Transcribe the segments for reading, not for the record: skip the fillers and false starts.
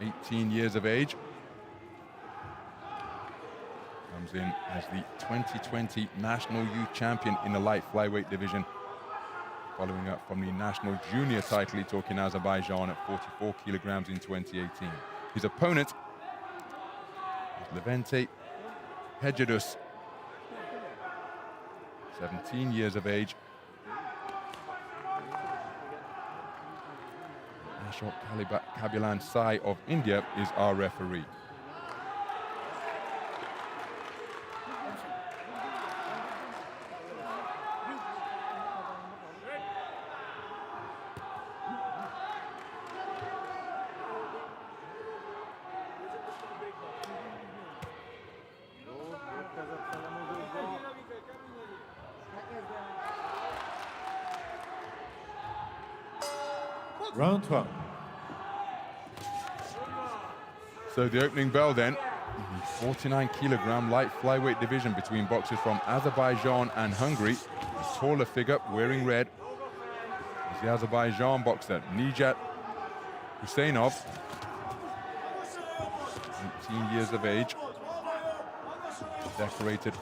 18 years of age. Comes in as the 2020 National Youth Champion in the light flyweight division, following up from the National Junior title he took in Azerbaijan at 44 kilograms in 2018. His opponent is Levente HEGEDUS, 17 years of age. Ashok Kabilan Sai of India is our referee. Round 1. So the opening bell then, 49 kilogram light flyweight division between boxers from Azerbaijan and Hungary. The taller figure wearing red is the Azerbaijan boxer Nijat HUSEYNOV, 18 years of age, decorated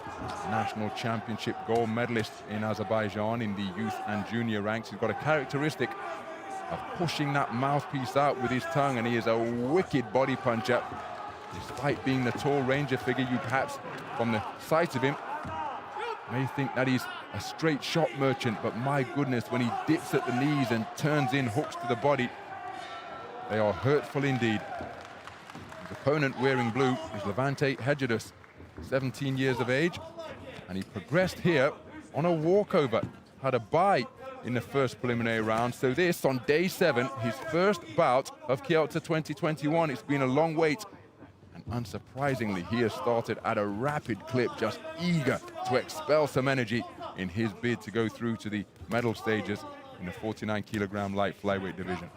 national championship gold medalist in Azerbaijan in the youth and junior ranks. He's got a characteristic of pushing that mouthpiece out with his tongue, and he is a wicked body puncher. Despite being the tall ranger figure, you perhaps, from the sight of him, may think that he's a straight shot merchant, but my goodness, when he dips at the knees and turns in hooks to the body, they are hurtful indeed. His opponent wearing blue is Levente HEGEDUS, 17 years of age, and he progressed here on a walkover, had a bye in the first preliminary round. So this, on day 7, his first bout of Kielce 2021. It's been a long wait, and unsurprisingly, he has started at a rapid clip, just eager to expel some energy in his bid to go through to the medal stages in the 49 kilogram light flyweight division.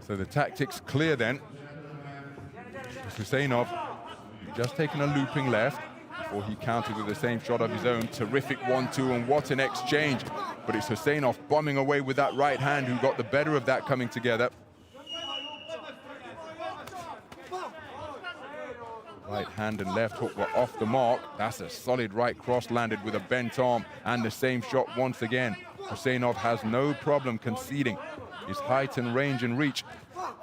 So the tactics clear then. HUSEYNOV just taken a looping left before he countered with the same shot of his own. Terrific 1-2, and what an exchange. But it's HUSEYNOV bombing away with that right hand who got the better of that coming together. Right hand and left hook were off the mark. That's a solid right cross landed with a bent arm, and the same shot once again. HUSEYNOV has no problem conceding his height and range and reach.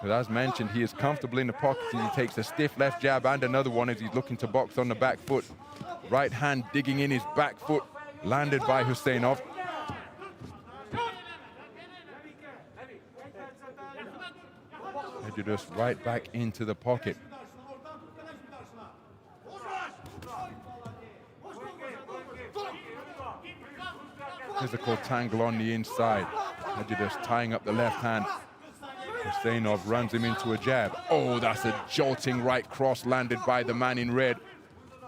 But as mentioned, he is comfortable in the pocket, and he takes a stiff left jab and another one as he's looking to box on the back foot. Right hand digging in his back foot, landed by HUSEYNOV. HEGEDUS right back into the pocket. Physical tangle on the inside. HEGEDUS tying up the left hand. HUSEYNOV runs him into a jab. Oh, that's a jolting right cross landed by the man in red.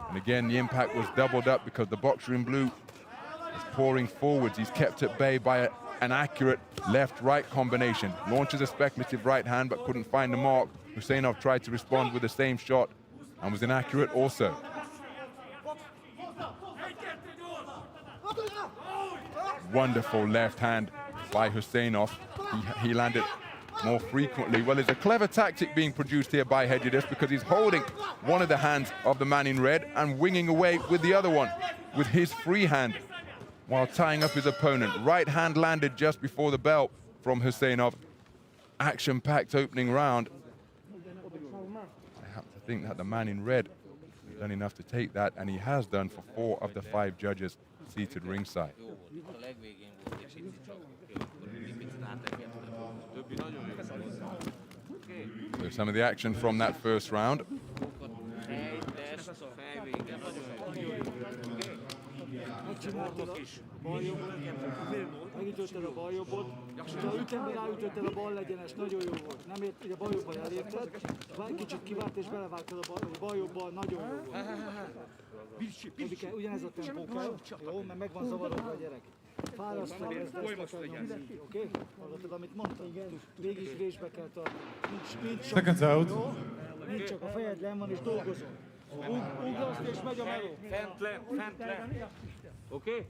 And again, the impact was doubled up because the boxer in blue is pouring forwards. He's kept at bay by an accurate left-right combination. Launches a speculative right hand but couldn't find the mark. HUSEYNOV tried to respond with the same shot and was inaccurate also. Wonderful left hand by HUSEYNOV. He landed more frequently. Well, there's a clever tactic being produced here by HEGEDUS because he's holding one of the hands of the man in red and winging away with the other one with his free hand while tying up his opponent. Right hand landed just before the bell from HUSEYNOV. Action-packed opening round. I have to think that the man in red has done enough to take that, and he has done for 4 of the 5 judges seated ringside. So some of the action from that first round. Megütötted a bal jobbot, ha ütemben ráütötted a bal legyenes, nagyon jó volt. Nem ért, hogy a bal jobban elérted, kicsit kivárt és belevágtad a bal jobbal, nagyon jó volt. Ugyanez a tempó kell, jó, mert meg van zavarodva a gyerek. Fárasztva ezt kell nyomni, oké? Hallottad, amit mondtam? Végig résbe kell tartani. Nincs sok, jó? Nincs csak a fejed len van és dolgozol. Ugraszt és megy a meló. Fent len. Oké?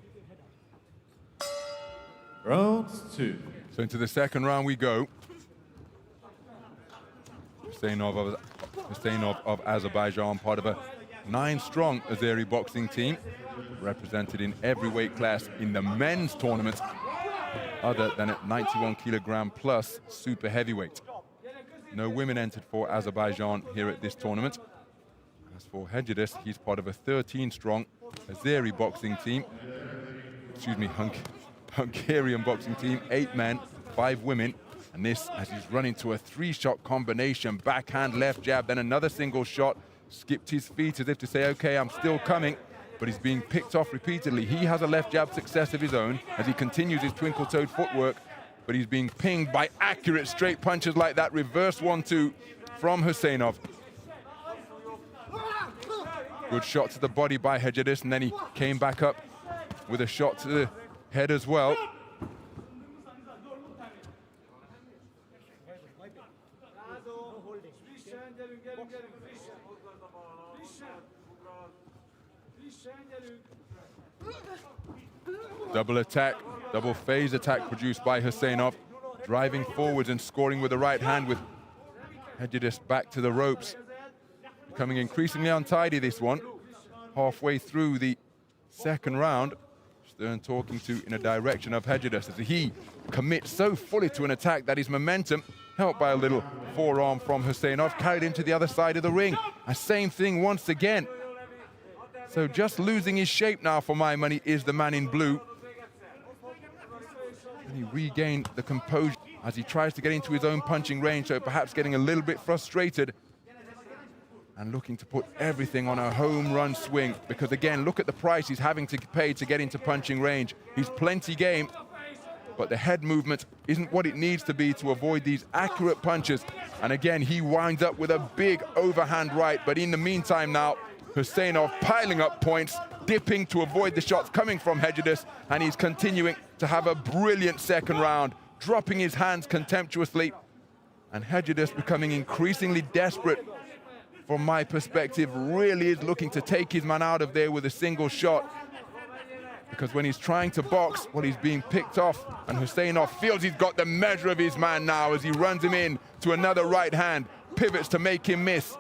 Round 2. So into the second round we go. HUSEYNOV of Azerbaijan, part of a 9-strong Azeri boxing team, represented in every weight class in the men's tournament, other than at 91kg plus super heavyweight. No women entered for Azerbaijan here at this tournament. As for HEGEDUS, he's part of a 13-strong Azeri boxing team, Hungarian boxing team, 8 men, 5 women. And this, as he's running to a 3-shot combination, backhand, left jab, then another single shot, skipped his feet as if to say, okay, I'm still coming, but he's being picked off repeatedly. He has a left jab success of his own as he continues his twinkle-toed footwork, but he's being pinged by accurate straight punches like that reverse 1-2 from HUSEYNOV. Good shot to the body by HEGEDUS, and then he came back up with a shot to the head as well. Double attack, double phase attack produced by HUSEYNOV, driving forwards and scoring with the right hand, with HEGEDUS back to the ropes. Becoming increasingly untidy, this one. Halfway through the second round, Stern talking to in a direction of HEGEDUS as he commits so fully to an attack that his momentum, helped by a little forearm from HUSEYNOV, carried him to the other side of the ring. And same thing once again. So just losing his shape now, for my money, is the man in blue. And he regained the composure as he tries to get into his own punching range, so perhaps getting a little bit frustrated and looking to put everything on a home run swing, because again, look at the price he's having to pay to get into punching range. He's plenty game, but the head movement isn't what it needs to be to avoid these accurate punches. And again, he winds up with a big overhand right, but in the meantime now, HUSEYNOV piling up points, dipping to avoid the shots coming from HEGEDUS, and he's continuing to have a brilliant second round, dropping his hands contemptuously, and HEGEDUS becoming increasingly desperate. From my perspective, really is looking to take his man out of there with a single shot, because when he's trying to box, well, he's being picked off, and HUSEYNOV feels he's got the measure of his man now as he runs him in to another right hand, pivots to make him miss.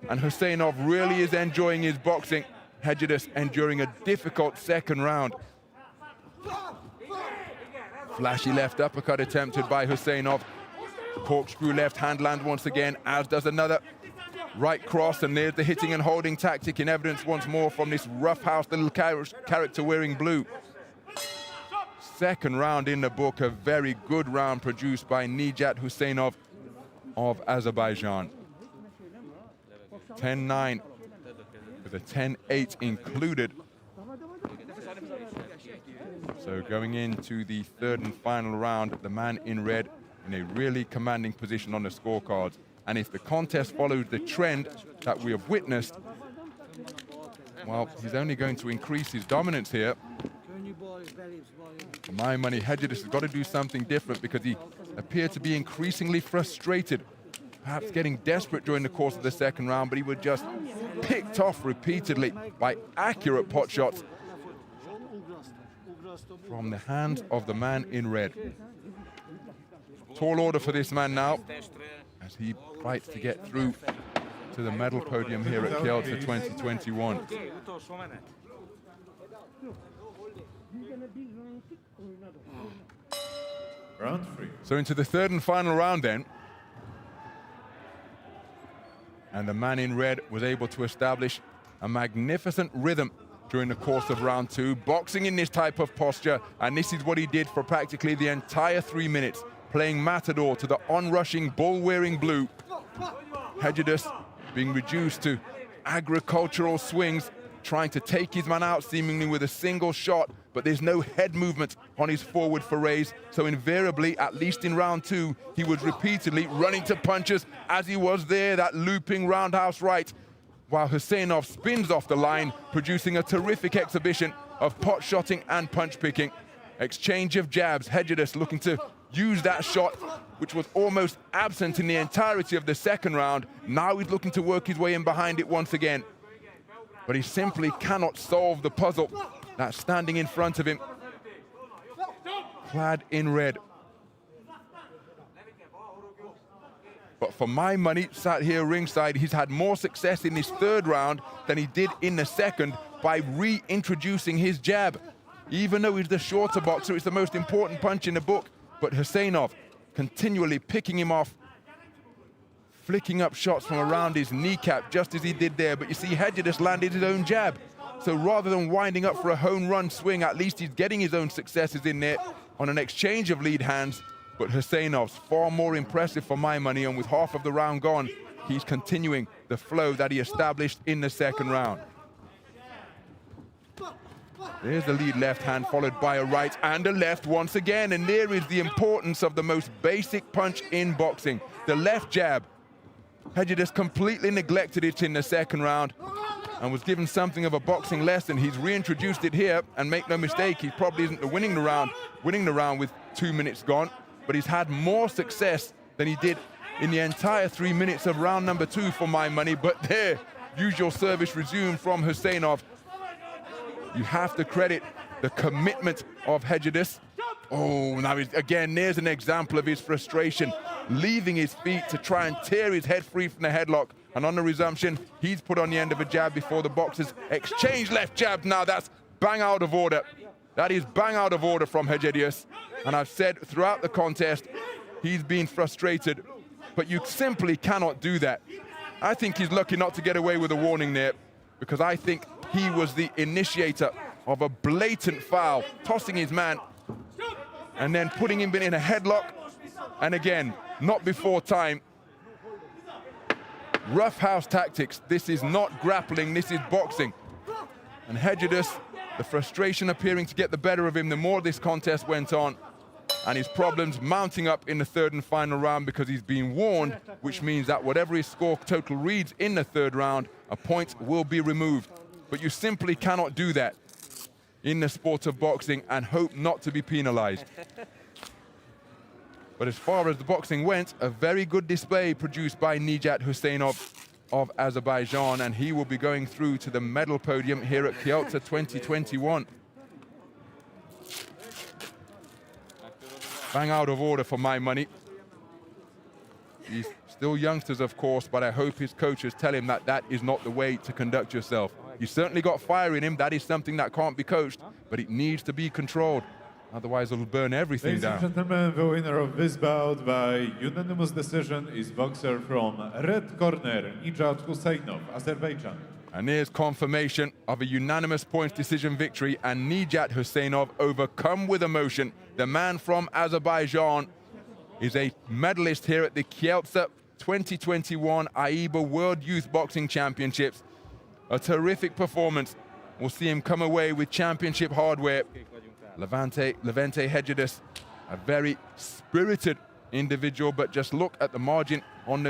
And HUSEYNOV really is enjoying his boxing. HEGEDUS enduring a difficult second round. Flashy left uppercut attempted by HUSEYNOV. Corkscrew left hand land once again, as does another right cross, and there's the hitting and holding tactic in evidence once more from this roughhouse little character wearing blue. Second round in the book, a very good round produced by Nijat HUSEYNOV of Azerbaijan. 10-9 with a 10-8 included. So going into the third and final round, the man in red in a really commanding position on the scorecards. And if the contest follows the trend that we have witnessed, well, he's only going to increase his dominance here. For my money, HEGEDUS has got to do something different, because he appeared to be increasingly frustrated, perhaps getting desperate during the course of the second round, but he was just picked off repeatedly by accurate pot shots from the hands of the man in red. Tall order for this man now, as he fights to get through to the medal podium here at Kielce 2021. Round 3. So into the third and final round then. And the man in red was able to establish a magnificent rhythm during the course of round 2, boxing in this type of posture, and this is what he did for practically the entire 3 minutes, playing matador to the onrushing, bull-wearing blue. HEGEDUS being reduced to agricultural swings, trying to take his man out seemingly with a single shot, but there's no head movement on his forward forays, so invariably, at least in round 2, he was repeatedly running to punches, as he was there, that looping roundhouse right, while HUSEYNOV spins off the line, producing a terrific exhibition of pot shotting and punch picking. Exchange of jabs, HEGEDUS looking to use that shot, which was almost absent in the entirety of the second round. Now he's looking to work his way in behind it once again. But he simply cannot solve the puzzle that's standing in front of him. clad in red. But for my money, sat here ringside, he's had more success in his third round than he did in the second by reintroducing his jab. Even though he's the shorter boxer, it's the most important punch in the book. But HUSEYNOV continually picking him off, flicking up shots from around his kneecap, just as he did there. But you see, HEGEDUS landed his own jab. So rather than winding up for a home run swing, at least he's getting his own successes in there on an exchange of lead hands. But HUSEYNOV's far more impressive for my money, and with half of the round gone, he's continuing the flow that he established in the second round. There's the lead left hand followed by a right and a left once again, and there is the importance of the most basic punch in boxing, the left jab. HEGEDUS completely neglected it in the second round and was given something of a boxing lesson. He's reintroduced it here, and make no mistake, he probably isn't winning the round with 2 minutes gone, but he's had more success than he did in the entire 3 minutes of round number 2 for my money. But there, usual service resumed from HUSEYNOV. You have to credit the commitment of HEGEDUS. Oh, now again, there's an example of his frustration, leaving his feet to try and tear his head free from the headlock. And on the resumption, he's put on the end of a jab before the boxers exchange left jab. Now that's bang out of order. That is bang out of order from HEGEDUS. And I've said throughout the contest, he's been frustrated, but you simply cannot do that. I think he's lucky not to get away with a warning there, because I think he was the initiator of a blatant foul, tossing his man and then putting him in a headlock. And again, not before time. Roughhouse tactics. This is not grappling, this is boxing. And HEGEDUS, the frustration appearing to get the better of him the more this contest went on, and his problems mounting up in the third and final round, because he's been warned, which means that whatever his score total reads in the third round, a point will be removed. But you simply cannot do that in the sport of boxing and hope not to be penalized. But as far as the boxing went, a very good display produced by Nijat HUSEYNOV of Azerbaijan, and he will be going through to the medal podium here at Kielce 2021. Bang out of order for my money. He's still youngsters, of course, but I hope his coaches tell him that that is not the way to conduct yourself. He's certainly got fire in him. That is something that can't be coached, but it needs to be controlled. Otherwise, it'll burn everything down. Ladies and gentlemen, the winner of this bout by unanimous decision is boxer from red corner, Nijat HUSEYNOV, Azerbaijan. And there's confirmation of a unanimous points decision victory, and Nijat HUSEYNOV, overcome with emotion. The man from Azerbaijan is a medalist here at the Kielce 2021 AIBA World Youth Boxing Championships. A terrific performance. We'll see him come away with championship hardware. Levente HEGEDUS, a very spirited individual, but just look at the margin on those